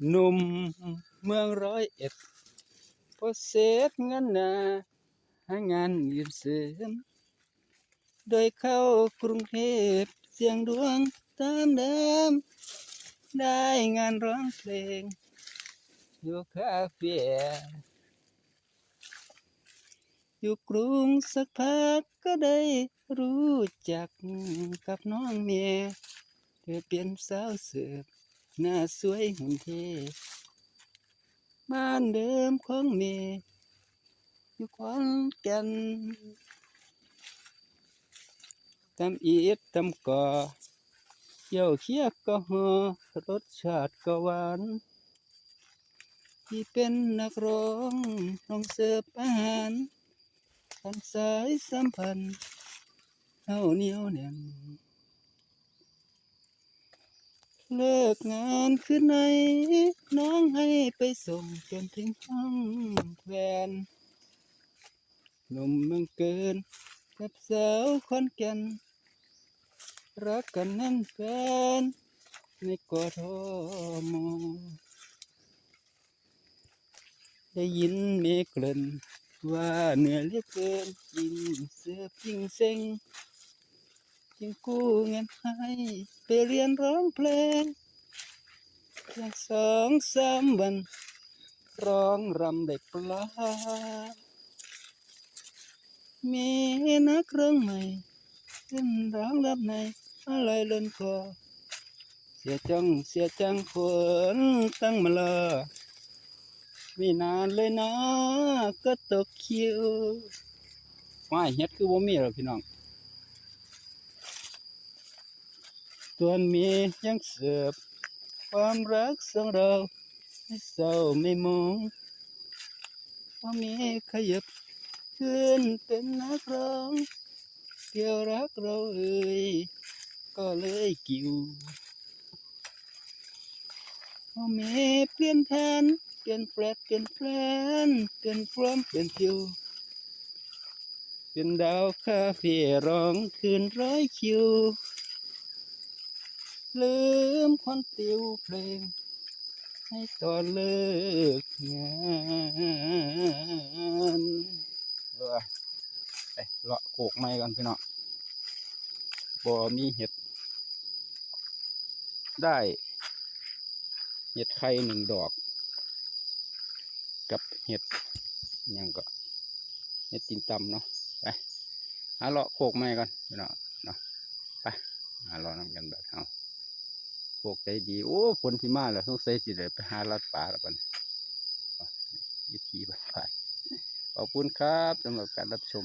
หนุ่มเมือง101พอเสร็จงานหนาหางานอื่นเสริมโดยเข้ากรุงเทพเสียงดวงตามเดิมได้งานร้องเพลงอยู่คาเฟ่อยู่กรุงสักพักก็ได้รู้จักกับน้องเมียเธอเป็นสาวเสิร์ฟหน้าสวยหุ่นเทบ้านเดิมของเมียอยู่ขอนแก่นทำอีททำก่อเกี่ยวเคียกก็หอรสชาติก็หวานที่เป็นนักร้องต้องเสิร์ฟอาหารทันสายสัมพันธ์เท่าเหนียวแน่นเลิกงานคืนไหนน้องให้ไปส่งจนถึงห้องแฟนหนุ่มเมืองเกินกับสาวขอนแก่นรักกันแน่นแฟนในกทมได้ยินเมฆเกริ่นว่าเหนื่อยเหลือเกินยิ่งเสือยิ่งเซ็งจึงกู้เงินให้ไปเรียนร้องเพลงเพียง2-3 วันร้องรำได้ปลามีนักร้องใหม่ขึ้นร้องรับในอะไรเล่นคอเสียจังคนตั้งมารอไม่นานเลยนะก็ตกคิวว่าเฮ็ดคือบ่มีหรอกพี่น้องส่วนมียังเสิร์ฟความรักของเราไม่เศร้าไม่มองพอมีขยับขึ้นเป็นนักร้องเกี่ยวรักเราเอ่ยก็เลยกิ่วพอมีเปลี่ยนแผนเปลี่ยนแฟลตเปลี่ยนแฟนเปลี่ยนฟรอมเปลี่ยนทิวเป็นดาวคาเฟ่ร้องคืน100 คิวลืมคนติวเพลงให้ตอนเลิกงานไปเลาะโขกไม้ก่อนพี่น้องบ่มีเห็ดได้เห็ดไข่1 ดอกกับเห็ดยังก็เห็ดตีนตำเนาะไปหาเลาะโขกไม้ก่อนพี่น้องเนาะไปหาเลาะน้ำกันแบบเอาโขกใจดีโอ้ฝนที่มาแล้วต้องใส่สิเลยไปหาลัดป่าแล้วกันวิธีบ้านขอบคุณครับสำหรับการรับชม